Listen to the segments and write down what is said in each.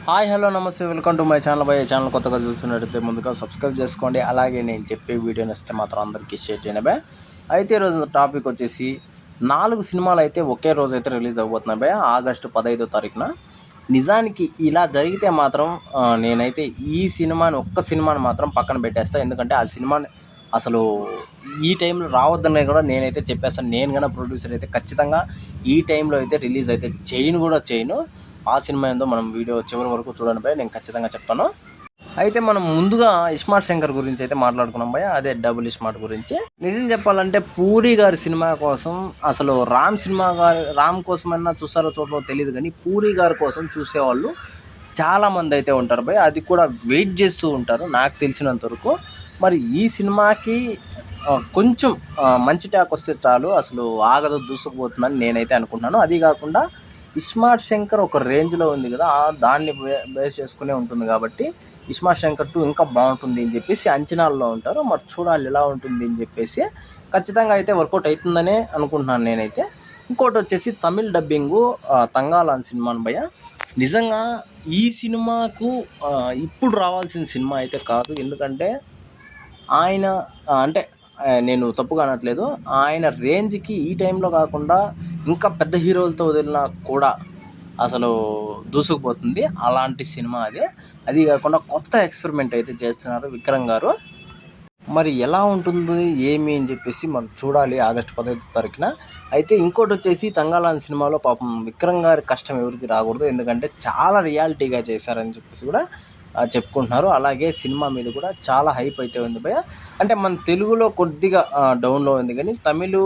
Hi hello నమస్తే welcome to my channel. By channel కొత్తగా చూస్తున్నట్టయితే ముందుగా సబ్స్క్రైబ్ చేసుకోండి. అలాగే నేను చెప్పే వీడియోని ఇస్తే మాత్రం అందరికీ షేర్ చేయండి బై. అయితే ఈరోజు టాపిక్ వచ్చేసి 4 సినిమాలు అయితే ఒకే రోజు అయితే రిలీజ్ అవబోతున్నాయి బై, ఆగస్టు 15వ తారీఖున. నిజానికి ఇలా జరిగితే మాత్రం నేనైతే ఈ ఒక్క సినిమాని మాత్రం పక్కన పెట్టేస్తాను. ఎందుకంటే ఆ సినిమాని అసలు ఈ టైంలో రావద్దని కూడా నేనైతే చెప్పేస్తాను. నేను కన్నా ప్రొడ్యూసర్ అయితే ఖచ్చితంగా ఈ టైంలో అయితే రిలీజ్ అయితే చేయను. ఆ సినిమా ఏందో మనం వీడియో చివరి వరకు చూడండి భయ, నేను ఖచ్చితంగా చెప్తాను. అయితే మనం ముందుగా ఇస్మార్ట్ శంకర్ గురించి అయితే మాట్లాడుకున్నాం భయ, అదే డబుల్ ఇస్మార్ట్ గురించి. నిజం చెప్పాలంటే పూరి గారి సినిమా కోసం అసలు రామ్ కోసమైనా చూస్తారో చూడరో తెలియదు, కానీ పూరి గారి కోసం చూసేవాళ్ళు చాలామంది అయితే ఉంటారు భయ. అది కూడా వెయిట్ చేస్తూ ఉంటారు నాకు తెలిసినంత వరకు. మరి ఈ సినిమాకి కొంచెం మంచి టాక్ వస్తే చాలు, అసలు ఆగదు దూసుకుపోతుందని నేనైతే అనుకుంటున్నాను. అది కాకుండా ఇస్మార్ట్ శంకర్ ఒక రేంజ్లో ఉంది కదా, దాన్ని బేస్ చేసుకునే ఉంటుంది కాబట్టి ఇస్మార్ట్ శంకర్ 2 ఇంకా బాగుంటుంది అని చెప్పేసి అంచనాల్లో ఉంటారు. మరి చూడాలి ఎలా ఉంటుంది అని చెప్పేసి. ఖచ్చితంగా అయితే వర్కౌట్ అవుతుందనే అనుకుంటున్నాను నేనైతే. ఇంకోటి వచ్చేసి తమిళ్ డబ్బింగు తంగాలాన్ సినిమాను భయ. నిజంగా ఈ సినిమాకు ఇప్పుడు రావాల్సిన సినిమా అయితే కాదు. ఎందుకంటే ఆయన అంటే నేను తప్పుగా అనట్లేదు, ఆయన రేంజ్కి ఈ టైంలో కాకుండా ఇంకా పెద్ద హీరోలతో వదిలినా కూడా అసలు దూసుకుపోతుంది అలాంటి సినిమా అది కాకుండా కొత్త ఎక్స్పెరిమెంట్ అయితే చేస్తున్నారు విక్రమ్ గారు. మరి ఎలా ఉంటుంది ఏమి అని చెప్పేసి మనం చూడాలి ఆగస్టు 15వ తారీఖున. అయితే ఇంకోటి వచ్చేసి తంగాలాన్ సినిమాలో పాపం విక్రమ్ గారి కష్టం ఎవరికి రాకూడదు, ఎందుకంటే చాలా రియాలిటీగా చేశారని చెప్పేసి కూడా చెప్పుకుంటున్నారు. అలాగే సినిమా మీద కూడా చాలా హైప్ అయితే ఉంది భయ. అంటే మన తెలుగులో కొద్దిగా డౌన్లో ఉంది, కానీ తమిళ్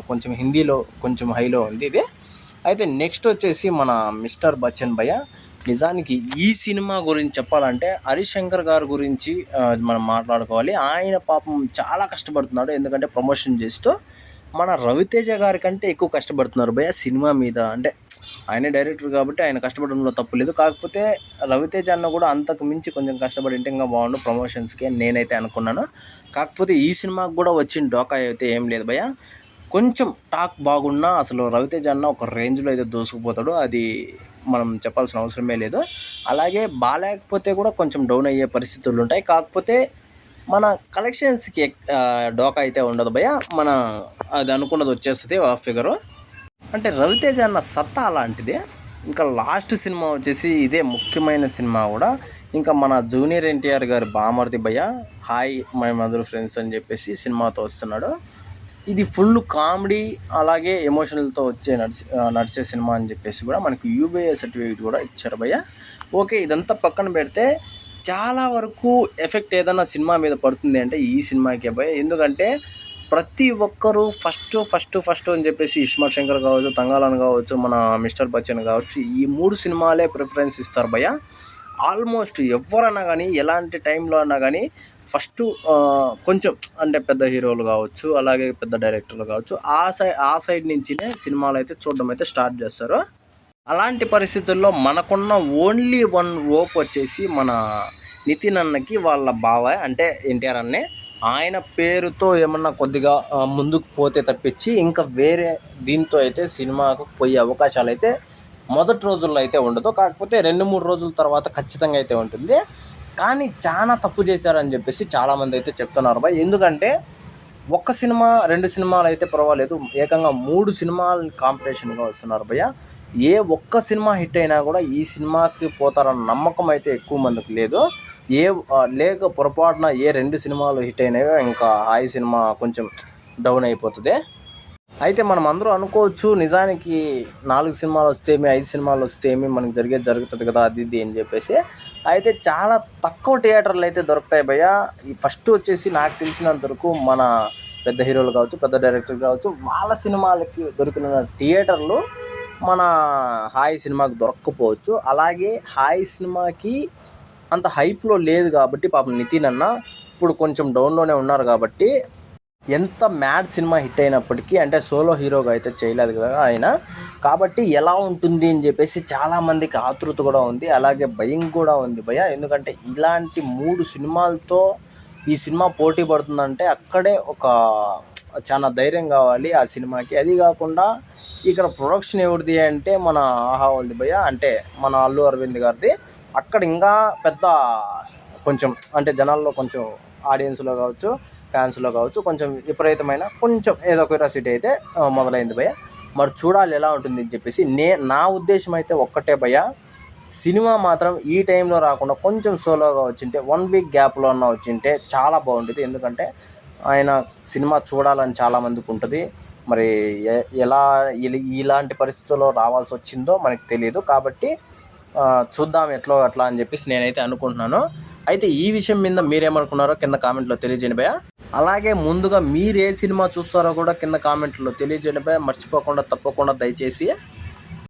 కొంచెం హిందీలో కొంచెం హైలో ఉంది ఇది. అయితే నెక్స్ట్ వచ్చేసి మన మిస్టర్ బచ్చన్ భయ. నిజానికి ఈ సినిమా గురించి చెప్పాలంటే హరిశంకర్ గారి గురించి మనం మాట్లాడుకోవాలి. ఆయన పాపం చాలా కష్టపడుతున్నాడు, ఎందుకంటే ప్రమోషన్ చేస్తూ మన రవితేజ గారి కంటే ఎక్కువ కష్టపడుతున్నారు భయ సినిమా మీద. అంటే ఆయనే డైరెక్టర్ కాబట్టి ఆయన కష్టపడడంలో తప్పు లేదు. కాకపోతే రవితేజ అన్న కూడా అంతకు మించి కొంచెం కష్టపడి ఉంటే ఇంకా బాగుండు ప్రమోషన్స్కి నేనైతే అనుకున్నాను. కాకపోతే ఈ సినిమాకి కూడా వచ్చిన డోకా అయితే ఏం లేదు భయ. కొంచెం టాక్ బాగున్నా అసలు రవితేజ అన్న ఒక రేంజ్లో అయితే దూసుకుపోతాడు, అది మనం చెప్పాల్సిన అవసరమే లేదు. అలాగే బాగాలేకపోతే కూడా కొంచెం డౌన్ అయ్యే పరిస్థితులు ఉంటాయి. కాకపోతే మన కలెక్షన్స్కి డోకా అయితే ఉండదు భయ. అది అనుకున్నది వచ్చేస్తుంది ఆ ఫిగరు. అంటే రవితేజ అన్న సత్తా అలాంటిదే. ఇంకా లాస్ట్ సినిమా వచ్చేసి ఇదే ముఖ్యమైన సినిమా కూడా, ఇంకా మన జూనియర్ ఎన్టీఆర్ గారి బామర్ది భయ హాయ్ మై మదర్ ఫ్రెండ్స్ అని చెప్పేసి సినిమాతో వస్తున్నాడు. ఇది ఫుల్ కామెడీ అలాగే ఎమోషనల్తో నడిచే సినిమా అని చెప్పేసి కూడా మనకి యూబీఏ సర్టిఫికేట్ కూడా ఇచ్చారు భయ. ఓకే, ఇదంతా పక్కన పెడితే చాలా వరకు ఎఫెక్ట్ ఏదైనా సినిమా మీద పడుతుంది అంటే ఈ సినిమాకే భయ. ఎందుకంటే ప్రతి ఒక్కరూ ఫస్ట్ అని చెప్పేసి ఇస్మార్ట్ శంకర్ కావచ్చు, తంగాలాన్ కావచ్చు, మన మిస్టర్ బచ్చన్ కావచ్చు, ఈ 3 సినిమాలే ప్రిఫరెన్స్ ఇస్తారు భయ. ఆల్మోస్ట్ ఎవరన్నా కానీ ఎలాంటి టైంలో అన్నా కానీ ఫస్ట్ కొంచెం అంటే పెద్ద హీరోలు కావచ్చు, అలాగే పెద్ద డైరెక్టర్లు కావచ్చు, ఆ సైడ్ నుంచినే సినిమాలు అయితే చూడడం అయితే స్టార్ట్ చేస్తారు. అలాంటి పరిస్థితుల్లో మనకున్న ఓన్లీ వన్ ఓప్ వచ్చేసి మన నితిన్ అన్నకి వాళ్ళ బావ అంటే ఎన్టీఆర్ అన్నే. ఆయన పేరుతో ఏమన్నా కొద్దిగా ముందుకు పోతే తప్పించి ఇంకా వేరే దీంతో అయితే సినిమాకు పోయే అవకాశాలు అయితే మొదటి రోజుల్లో అయితే ఉండదు. కాకపోతే 2-3 రోజుల తర్వాత ఖచ్చితంగా అయితే ఉంటుంది. కానీ చాలా తప్పు చేశారని చెప్పేసి చాలామంది అయితే చెప్తున్నారు భయ్. ఎందుకంటే ఒక్క సినిమా 2 సినిమాలు అయితే పర్వాలేదు, ఏకంగా 3 సినిమాలు కాంపిటీషన్గా వస్తున్నారు భయ్య. ఏ ఒక్క సినిమా హిట్ అయినా కూడా ఈ సినిమాకి పోతారన్న నమ్మకం అయితే ఎక్కువ మందికి లేదు. లేక పొరపాటున 2 సినిమాలు హిట్ అయినాయో ఇంకా ఆ సినిమా కొంచెం డౌన్ అయిపోతుంది. అయితే మనం అందరూ అనుకోవచ్చు నిజానికి 4 సినిమాలు వస్తే 5 సినిమాలు వస్తే మనకి జరుగుతుంది కదా అది ఇది అని చెప్పేసి. అయితే చాలా తక్కువ థియేటర్లు అయితే దొరుకుతాయి భయ్య. ఫస్ట్ వచ్చేసి నాకు తెలిసినంత వరకు మన పెద్ద హీరోలు కావచ్చు, పెద్ద డైరెక్టర్లు కావచ్చు, వాళ్ళ సినిమాలకి దొరికిన థియేటర్లు మన హాయ్ సినిమాకి దొరక్కపోవచ్చు. అలాగే హాయ్ సినిమాకి అంత హైప్లో లేదు కాబట్టి పాపం నితిన్ అన్న ఇప్పుడు కొంచెం డౌన్లోనే ఉన్నారు కాబట్టి ఎంత మ్యాడ్ సినిమా హిట్ అయినప్పటికీ అంటే సోలో హీరోగా అయితే చేయలేదు కదా ఆయన. కాబట్టి ఎలా ఉంటుంది అని చెప్పేసి చాలామందికి ఆతృత కూడా ఉంది, అలాగే భయం కూడా ఉంది భయ. ఎందుకంటే ఇలాంటి 3 సినిమాలతో ఈ సినిమా పోటీ పడుతుందంటే అక్కడే ఒక చాలా ధైర్యం కావాలి ఆ సినిమాకి. అది కాకుండా ఇక్కడ ప్రొడక్షన్ ఎవరిది అంటే మన ఆహా వాళ్ళది భయ్య, అంటే మన అల్లు అరవింద్ గారిది. అక్కడ ఇంకా పెద్ద కొంచెం అంటే జనాల్లో కొంచెం ఆడియన్స్లో కావచ్చు, ఫ్యాన్స్లో కావచ్చు, కొంచెం విపరీతమైన కొంచెం ఏదో క్యూరియాసిటీ అయితే మొదలైంది భయ్య. మరి చూడాలి ఎలా ఉంటుంది అని చెప్పేసి నా ఉద్దేశం అయితే ఒక్కటే భయ్య, సినిమా మాత్రం ఈ టైంలో రాకుండా కొంచెం సోలోగా వచ్చింటే 1 వీక్ గ్యాప్లో అన్న వచ్చింటే చాలా బాగుంటుంది. ఎందుకంటే ఆయన సినిమా చూడాలని చాలామందికి ఉంటుంది. మరి ఎలా ఇలాంటి పరిస్థితుల్లో రావాల్సి వచ్చిందో మనకు తెలియదు. కాబట్టి చూద్దాం ఎట్లో అట్లా అని చెప్పేసి నేనైతే అనుకుంటున్నాను. అయితే ఈ విషయం మీద మీరేమనుకున్నారో కింద కామెంట్లో తెలియజేయండి భయ్య. అలాగే ముందుగా మీరు ఏ సినిమా చూస్తారో కూడా కింద కామెంట్లో తెలియజేయండి భయ్య. మర్చిపోకుండా తప్పకుండా దయచేసి